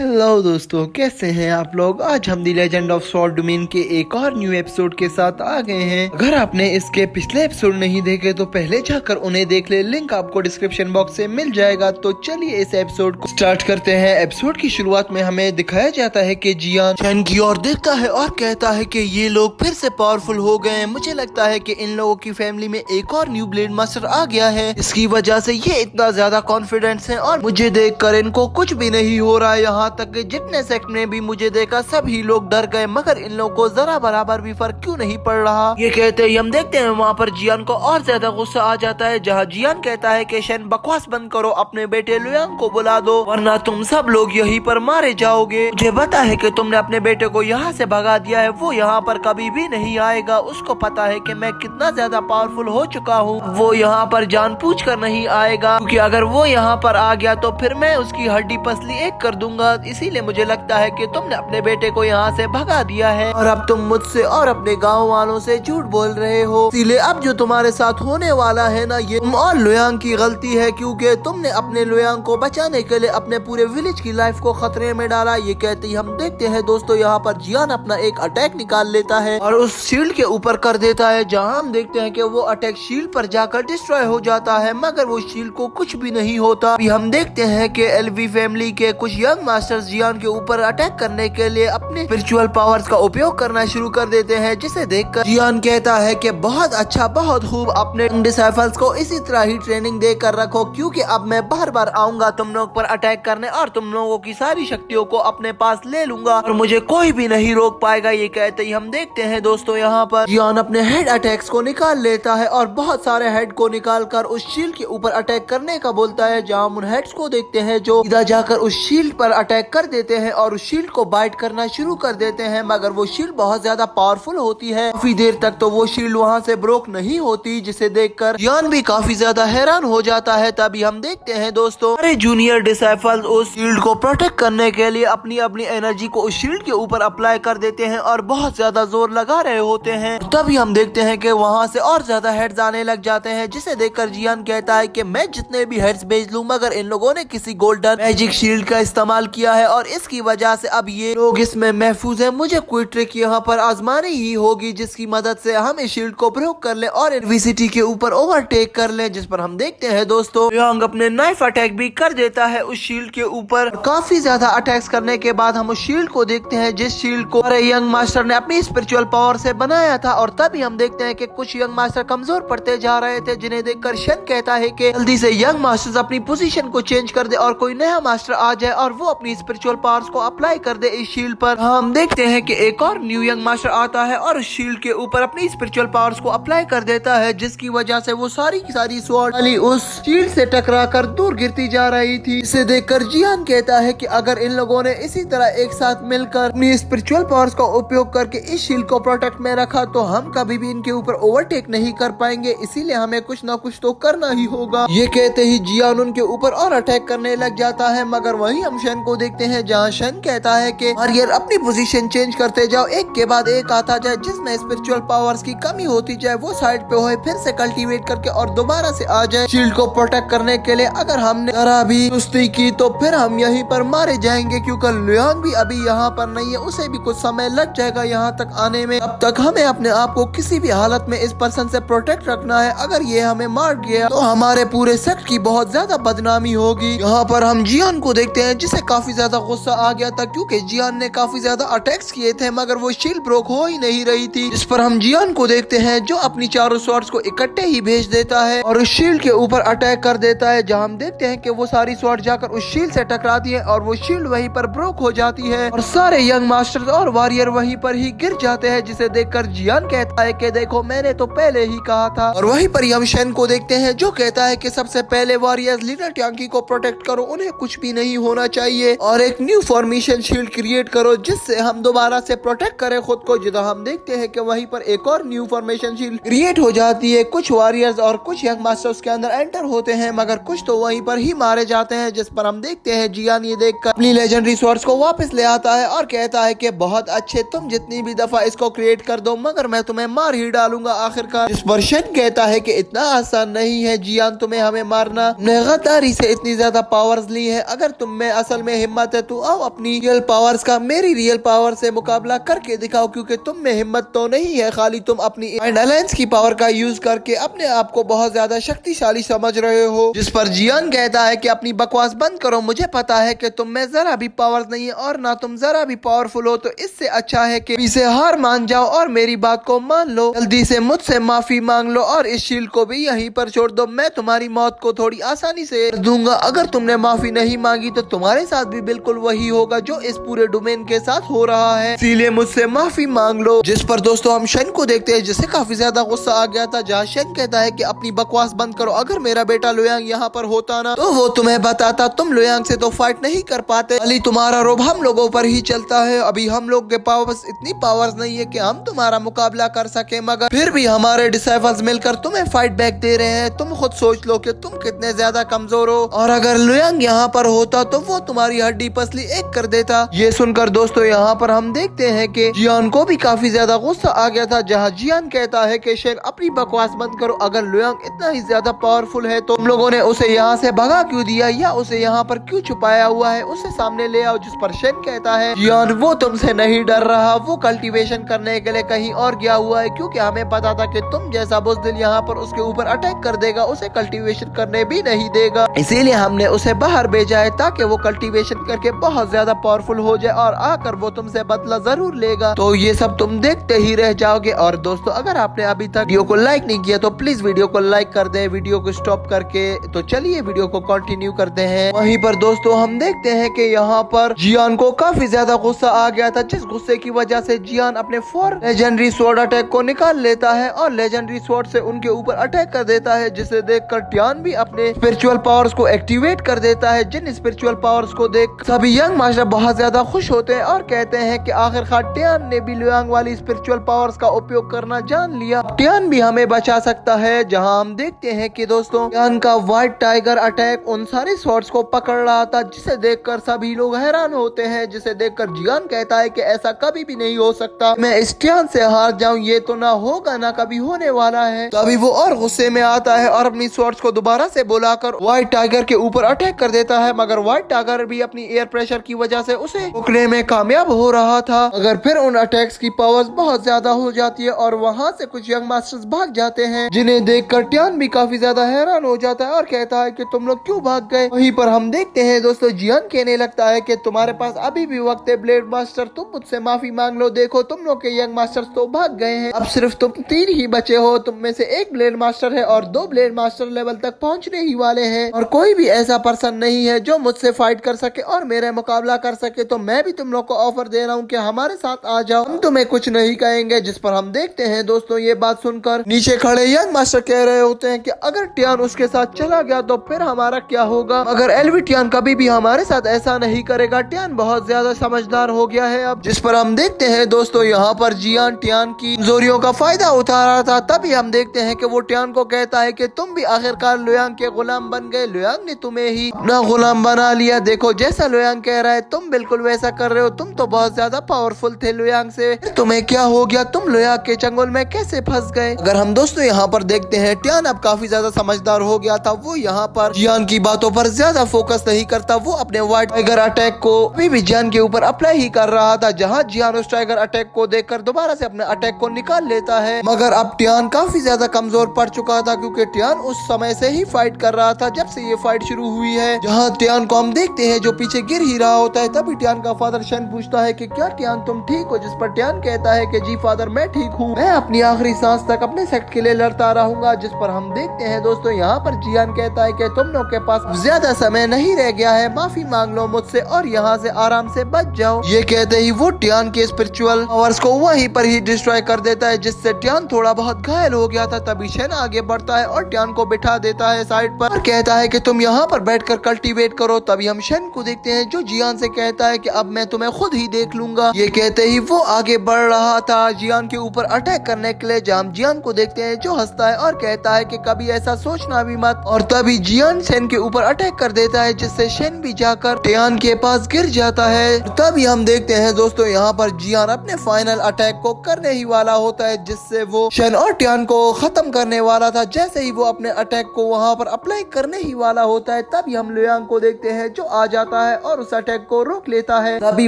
Hello दोस्तों, कैसे हैं आप लोग। आज हम दी लेजेंड ऑफ सॉल्ट डोमेन के एक और न्यू एपिसोड के साथ आ गए हैं। अगर आपने इसके पिछले एपिसोड नहीं देखे तो पहले जाकर उन्हें देख ले, लिंक आपको डिस्क्रिप्शन बॉक्स से मिल जाएगा। तो चलिए इस एपिसोड को स्टार्ट करते हैं। एपिसोड की शुरुआत में हमें दिखाया जाता है कि जियान शेन की ओर देखता है और कहता है कि ये लोग फिर से पावरफुल हो गए हैं। मुझे लगता है कि इन लोगों की फैमिली में एक और न्यू ब्लेड मास्टर आ गया है, इसकी वजह से ये इतना ज्यादा कॉन्फिडेंस है और मुझे देखकर इनको कुछ भी नहीं हो रहा है। यहाँ तक कि जितने सेक्ट ने भी मुझे देखा सभी लोग डर गए, मगर इन लोगों को जरा बराबर भी फर्क क्यों नहीं पड़ रहा। ये कहते ही हम देखते हैं वहाँ पर जियान को और ज्यादा गुस्सा आ जाता है, जहाँ जियान कहता है कि शेन बकवास बंद करो, अपने बेटे लुयांग को बुला दो वरना तुम सब लोग यहीं पर मारे जाओगे। मुझे पता है कि तुमने अपने बेटे को यहाँ से भगा दिया है, वो यहाँ पर कभी भी नहीं आएगा। उसको पता है कि मैं कितना ज्यादा पावरफुल हो चुका हूँ, वो यहाँ पर जान पूछ कर नहीं आएगा, क्योंकि अगर वो यहाँ पर आ गया तो फिर मैं उसकी हड्डी पसली एक कर दूंगा। इसीलिए मुझे लगता है कि तुमने अपने बेटे को यहाँ से भगा दिया है और अब तुम मुझसे और अपने गाँव वालों से झूठ बोल रहे हो। इसीलिए अब जो तुम्हारे साथ होने वाला है ना, ये तुम और लुयांग की गलती है, क्योंकि तुमने अपने लुयांग को बचाने के लिए अपने पूरे विलेज की लाइफ को खतरे में डाला। ये कहते ही हम देखते हैं दोस्तों यहाँ पर जियान अपना एक अटैक निकाल लेता है और उस शील्ड के ऊपर कर देता है, जहाँ हम देखते हैं कि वो अटैक शील्ड पर जाकर डिस्ट्रॉय हो जाता है, मगर वो शील्ड को कुछ भी नहीं होता। अभी हम देखते हैं कि एलवी फैमिली के कुछ यंग मास्टर्स जियान के ऊपर अटैक करने के लिए अपने स्पिरिचुअल पावर्स का उपयोग करना शुरू कर देते हैं, जिसे देखकर जियान कहता है कि बहुत अच्छा, बहुत खूब, अपने डिसाइपल्स को इसी तरह ही ट्रेनिंग देकर रखो, क्योंकि अब मैं बार बार आऊंगा तुम लोग पर अटैक करने और तुम लोगों की सारी शक्तियों को अपने पास ले लूंगा और मुझे कोई भी नहीं रोक पाएगा। ये कहते ही हम देखते हैं दोस्तों यहाँ पर जियान अपने हेड अटैक्स को निकाल लेता है और बहुत सारे हेड को निकाल कर उस शील्ड के ऊपर अटैक करने का बोलता है, जहाँ हम उन हेड्स को देखते हैं जो सीधा जाकर उस शील्ड पर अटैक कर देते हैं और उस शील्ड को बाइट करना शुरू कर देते हैं, मगर वो शील्ड बहुत ज्यादा पावरफुल होती है। काफी देर तक तो वो शील्ड वहाँ से ब्रोक नहीं होती, जिसे देखकर जियान भी काफी ज्यादा हैरान हो जाता है। तभी हम देखते हैं दोस्तों हमारे जूनियर डिसाइपल्स उस शील्ड को प्रोटेक्ट करने के लिए अपनी अपनी एनर्जी को उस शील्ड के ऊपर अप्लाई कर देते हैं और बहुत ज्यादा जोर लगा रहे होते हैं। तभी हम देखते हैं कि वहाँ से और ज्यादा हेड्स आने लग जाते हैं, जिसे देखकर जियान कहता है कि मैं जितने भी हेड्स भेज लूं, मगर इन लोगों ने किसी गोल्डन मैजिक शील्ड का इस्तेमाल किया है और इसकी वजह से अब ये लोग इसमें महफूज है। मुझे कोई ट्रिक यहाँ पर आजमानी ही होगी जिसकी मदद से हम इस शील्ड को ब्रेक कर ले और इनविसिटी के ऊपर ओवरटेक कर ले, जिस पर हम देखते हैं दोस्तों लुयांग अपने नाइफ अटैक भी कर देता है उस शील्ड के ऊपर। काफी ज्यादा अटैक्स करने के बाद हम उस शील्ड को देखते हैं, जिस शील्ड को यंग मास्टर ने अपनी स्पिरिचुअल पावर से बनाया था। और तभी हम देखते हैं कि कुछ यंग मास्टर कमजोर पड़ते जा रहे थे, जिन्हें देखकर शेन कहता है कि जल्दी से यंग मास्टर्स अपनी पोजीशन को चेंज कर दे और कोई नया मास्टर आ जाए और वो अपनी स्पिरिचुअल पावर्स को अप्लाई कर दे इस शील्ड पर। हम देखते हैं कि एक और न्यू यंग मास्टर आता है और शील्ड के ऊपर अपनी स्पिरिचुअल पावर्स को अप्लाई कर देता है, जिसकी वजह से वो सारी की सारी स्वॉर्ड वाली उस शील्ड से टकराकर दूर गिरती जा रही थी। इसे देखकर जियान कहता है कि अगर इन लोगों ने इसी तरह एक साथ मिलकर अपनी स्पिरिचुअल पावर्स का उपयोग करके इस शील्ड को प्रोटेक्ट में रखा तो हम कभी भी इनके ऊपर ओवरटेक नहीं कर पाएंगे, इसीलिए हमें कुछ ना कुछ तो करना ही होगा। ये कहते ही जियान उनके ऊपर और अटैक करने लग जाता है, मगर वहीं हम शेन को देखते हैं, जहाँ शेन कहता है कि वॉरियर अपनी पोजीशन चेंज करते जाओ, एक के बाद एक आता जाए, जिसमें स्पिरिचुअल पावर्स की कमी होती जाए वो साइड पे होए, फिर से कल्टीवेट करके और दोबारा से आ जाए शील्ड को प्रोटेक्ट करने के लिए। अगर हमने जरा भी सुस्ती की तो फिर हम यहीं पर मारे जाएंगे, क्योंकि लुयांग भी अभी यहाँ पर नहीं है, उसे भी कुछ समय लग जाएगा यहाँ तक आने में। अब तक हमें अपने आप को किसी भी हालत में इस पर्सन से प्रोटेक्ट रखना है, अगर ये हमें मार गया तो हमारे पूरे सेक्ट की बहुत ज्यादा बदनामी होगी। यहाँ पर हम जियान को देखते हैं, जिसे काफी ज्यादा गुस्सा आ गया था, क्योंकि जियान ने काफी ज्यादा अटैक्स किए थे मगर वो शील्ड ब्रोक हो ही नहीं रही थी। इस पर हम जियान को देखते हैं, जो अपनी चारों स्वॉर्ड्स को इकट्ठे ही भेज देता है और उस शील्ड के ऊपर अटैक कर देता है, जहाँ हम देखते हैं कि वो सारी स्वॉर्ड जाकर उस शील्ड से टकराती है और वो शील्ड वहीं पर ब्रोक हो जाती है और सारे यंग मास्टर्स और वॉरियर वहीं पर ही गिर जाते हैं, जिसे देखकर जियान कहता है कि देखो मैंने तो पहले ही कहा था। और वहीं पर हम शेन को देखते हैं, जो कहता है कि सबसे पहले वॉरियर्स लीडर ट्यांकी को प्रोटेक्ट करो, उन्हें कुछ भी नहीं होना चाहिए और एक न्यू फॉर्मेशन शील्ड क्रिएट करो, जिससे हम दोबारा से प्रोटेक्ट करें खुद को। जिधर हम देखते हैं कि वहीं पर एक और न्यू फॉर्मेशन शील्ड क्रिएट हो जाती है। कुछ वॉरियर्स और कुछ यंग मास्टर्स के अंदर एंटर होते हैं, मगर कुछ तो वहीं पर ही मारे जाते हैं, जिस पर हम देखते हैं जियान ये देखकर अपनी लेजेंडरी स्वॉर्ड्स को वापस ले आता है और कहता है कि बहुत अच्छे, तुम जितनी भी दफा इसको क्रिएट कर दो मगर मैं तुम्हें मार ही डालूंगा आखिरकार। इस पर शेन कहता है कि इतना आसान नहीं है जियान तुम्हें हमें मारना, गद्दारी से इतनी ज्यादा पावर्स ली है, अगर तुम में असल में हिम्मत है तो आओ अपनी रियल पावर्स का मेरी रियल पावर से मुकाबला करके दिखाओ, क्योंकि तुम में हिम्मत तो नहीं है, खाली तुम अपनी अलायंस की पावर का यूज करके अपने आप को बहुत ज्यादा शक्तिशाली समझ रहे हो। जिस पर जियान कहता है कि अपनी बकवास बंद करो, मुझे पता है कि तुम में जरा भी पावर नहीं है और ना तुम जरा भी पावरफुल हो, तो इससे अच्छा है कि इसे हार मान जाओ और मेरी बात को मान लो, जल्दी से मुझसे माफी मांग लो और इस शील्ड को भी यहीं पर छोड़ दो। मैं तुम्हारी मौत को थोड़ी आसानी से दूंगा। अगर तुमने माफी नहीं मांगी तो तुम्हारे साथ भी बिल्कुल वही होगा जो इस पूरे डोमेन के साथ हो रहा है, इसीलिए मुझसे माफी मांग लो। जिस पर दोस्तों हम शेन को देखते हैं जिसे काफी ज्यादा गुस्सा आ गया था, जहाँ शेन कहता है कि अपनी बकवास बंद करो, अगर मेरा बेटा लुयांग यहाँ पर होता ना तो वो तुम्हें बताता, तुम लुयांग से तो फाइट नहीं कर पाते, खाली तुम्हारा रोब हम लोगों पर ही चलता है। अभी हम लोग के पास इतनी पावर्स नहीं है कि हम तुम्हारा मुकाबला कर सके, मगर फिर भी हमारे डिसाइपल्स मिलकर तुम्हें फाइट बैक दे रहे हैं। तुम खुद सोच लो कि तुम कितने ज्यादा कमजोर हो, और अगर लुयांग यहाँ पर होता तो वो तुम्हारी हड्डी पसली एक कर देता। ये सुनकर दोस्तों यहाँ पर हम देखते हैं कि जियान को भी काफी ज्यादा गुस्सा आ गया था, जहाँ जियान कहता है कि शेन अपनी बकवास बंद करो, अगर लुयांग इतना ही ज्यादा पावरफुल है तो तुम लोगों ने उसे यहाँ से भगा क्यों दिया या उसे यहाँ पर क्यों छुपाया हुआ है, उसे सामने ले आओ। जिस पर शेन कहता है जियान वो तुमसे नहीं डर रहा, वो कल्टीवेशन करने के लिए कहीं और गया हुआ है, क्योंकि हमें पता था कि तुम जैसा बुज़दिल यहाँ पर उसके ऊपर अटैक कर देगा, उसे कल्टीवेशन करने भी नहीं देगा, इसीलिए हमने उसे बाहर भेजा है ताकि वो कल्टीवेशन करके बहुत ज्यादा पावरफुल हो जाए और आकर वो तुमसे बदला जरूर लेगा। तो ये सब तुम देखते ही रह जाओगे। और दोस्तों अगर आपने अभी तक वीडियो को लाइक नहीं किया तो प्लीज वीडियो को लाइक कर दे, वीडियो को स्टॉप करके। तो चलिए वीडियो को कंटिन्यू करते हैं। वहीं पर दोस्तों हम देखते हैं कि यहाँ पर जियान को काफी ज्यादा गुस्सा आ गया था, जिस गुस्से की वजह से जियान अपने 4 लेजेंडरी स्वॉर्ड अटैक को निकाल लेता है और लेजेंडरी स्वॉर्ड से उनके ऊपर अटैक कर देता है, जिसे देखकर टियान भी अपने स्पिरिचुअल पावर्स को एक्टिवेट कर देता है। जिन स्पिरिचुअल पावर्स को देख सभी यंग मास्टर बहुत ज्यादा खुश होते हैं और कहते हैं कि आखिरकार टियान ने भी लुयांग वाली स्पिरिचुअल पावर्स का उपयोग करना जान लिया, टियान भी हमें बचा सकता है। जहां हम देखते हैं कि दोस्तों टियान का व्हाइट टाइगर अटैक उन सारे स्वॉर्ड्स को पकड़ रहा था, जिसे देखकर सभी लोग हैरान होते हैं, जिसे देखकर जियान कहता है कि ऐसा कभी भी नहीं हो सकता, मैं इस टियान से हार जाऊं, ये तो ना होगा ना कभी होने वाला है। तभी वो और गुस्से में आता है और अपनी स्वॉर्ड्स को दोबारा से बुलाकर व्हाइट टाइगर के ऊपर अटैक कर देता है, मगर व्हाइट टाइगर भी अपनी एयर प्रेशर की वजह से उसे रोकने में कामयाब हो रहा था। मगर फिर उन अटैक्स की पावर्स बहुत ज्यादा हो जाती है और वहाँ से कुछ यंग मास्टर्स भाग जाते हैं, जिन्हें देखकर टियान भी काफी ज्यादा हैरान हो जाता है और कहता है कि तुम लोग क्यों भाग गए। वहीं पर हम देखते हैं दोस्तों जियान कहने लगता है कि तुम्हारे पास अभी भी वक्त है ब्लेड मास्टर, तुम मुझसे माफी मांग लो, देखो तुम लोग के यंग मास्टर्स तो भाग गए हैं, अब सिर्फ तुम 3 ही बचे हो, तुम में से 1 ब्लेड मास्टर है और 2 ब्लेड मास्टर लेवल तक पहुंचने ही वाले हैं, और कोई भी ऐसा पर्सन नहीं है जो मुझसे फाइट कर सके और मेरे मुकाबला कर सके। तो मैं भी तुम लोग को ऑफर दे रहा हूँ कि हमारे साथ आ जाओ, हम तुम्हें कुछ नहीं कहेंगे। जिस पर हम देखते हैं दोस्तों ये बात सुनकर नीचे खड़े यंग मास्टर कह रहे होते हैं कि अगर टियान उसके साथ चला गया तो फिर हमारा क्या होगा, अगर एलवी टियान कभी भी हमारे साथ ऐसा नहीं करेगा, टियान बहुत ज्यादा समझदार हो गया है अब। जिस पर हम देखते हैं दोस्तों यहाँ पर जियान टियान की कमजोरियों का फायदा उठा रहा था, तभी हम देखते हैं कि वो टियान को कहता है कि तुम भी आखिरकार लुयांग के गुलाम बन गए, लुयांग ने तुम्हें ही अपना गुलाम बना लिया, देखो जैसा लुयांग कह रहा है तुम बिल्कुल वैसा कर रहे हो, तुम तो बहुत ज्यादा पावरफुल थे लुयांग से, तुम्हें क्या हो गया, तुम लुयांग के चंगुल में कैसे फंस गए। अगर हम दोस्तों यहाँ पर देखते हैं टियान अब काफी ज्यादा समझदार हो गया था, वो यहाँ पर जियान की बातों पर ज्यादा फोकस नहीं करता, वो अपने व्हाइट टाइगर अटैक को भी जियान के ऊपर अप्लाई ही कर रहा था, जहाँ जियान उस टाइगर अटैक को देखकर दोबारा से अपने अटैक को निकाल लेता है। मगर अब टियान काफी ज्यादा कमजोर पड़ चुका था, क्योंकि टियान उस समय से ही फाइट कर रहा था जब से ये फाइट शुरू हुई है, जहाँ टियान को हम देखते हैं जो पीछे गिर ही रहा होता है। तभी टियान का फादर शेन पूछता है कि क्या टियान तुम ठीक हो, जिस पर टियान कहता है कि जी फादर मैं ठीक हूँ, मैं अपनी आखिरी सांस तक अपने सेक्ट के लिए लड़ता रहूंगा। जिस पर हम देखते हैं दोस्तों यहाँ पर जियान कहता है कि तुम लोग के पास ज्यादा समय नहीं रह गया है, माफी मांग लो मुझसे और यहाँ से आराम से बच जाओ। ये कहते ही वो टियान के स्पिरिचुअल पावर्स को वहीं पर ही डिस्ट्रॉय कर देता है, जिससे टियान थोड़ा बहुत घायल हो गया था। तभी शेन आगे बढ़ता है और टियान को बिठा देता है साइड पर और कहता है कि तुम यहाँ पर बैठकर कल्टीवेट करो। तभी हम शेन को देखते हैं जो जियान से कहता है कि अब मैं तुम्हें खुद ही देख लूंगा। ये कहते ही वो आगे बढ़ रहा था जियान के ऊपर अटैक करने के लिए, जहाँ हम जियान को देखते हैं जो हंसता है और कहता है कि कभी ऐसा सोचना भी मत। और तभी जियान शेन के ऊपर अटैक कर देता है, जिससे शेन भी जाकर टियान के पास गिर जाता है। तभी हम देखते हैं दोस्तों यहाँ पर जियान अपने फाइनल अटैक को करने ही वाला होता है, जिससे वो शेन और टियान को खत्म करने वाला था। जैसे ही वो अपने अटैक को वहाँ पर अप्लाई करने ही वाला होता है, तभी हम लुयांग को देखते हैं जो आ जाता आता है और उस अटैक को रोक लेता है। तभी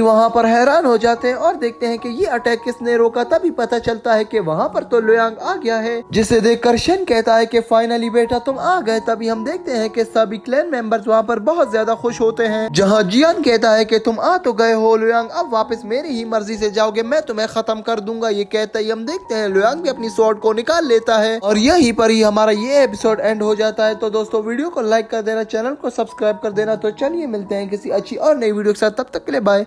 वहाँ पर हैरान हो जाते हैं और देखते हैं कि ये अटैक किसने रोका। तभी पता चलता है कि वहाँ पर तो लुयांग आ गया है, जिसे देखकर शन कहता है कि फाइनली बेटा तुम आ गए। तभी हम देखते हैं कि सभी क्लैन मेंबर्स वहाँ पर बहुत ज्यादा खुश होते हैं, जहाँ जियान कहता है कि तुम आ तो गए हो लुयांग, अब वापस मेरी ही मर्जी से जाओगे, मैं तुम्हें खत्म कर दूंगा। ये कहते ही हम देखते हैं लुयांग भी अपनी स्वॉर्ड को निकाल लेता है और यहीं पर ही हमारा ये एपिसोड एंड हो जाता है। तो दोस्तों वीडियो को लाइक कर देना, चैनल को सब्सक्राइब कर देना। तो चलिए मिलते हैं किसी अच्छी और नई वीडियो के साथ, तब तक के लिए बाय।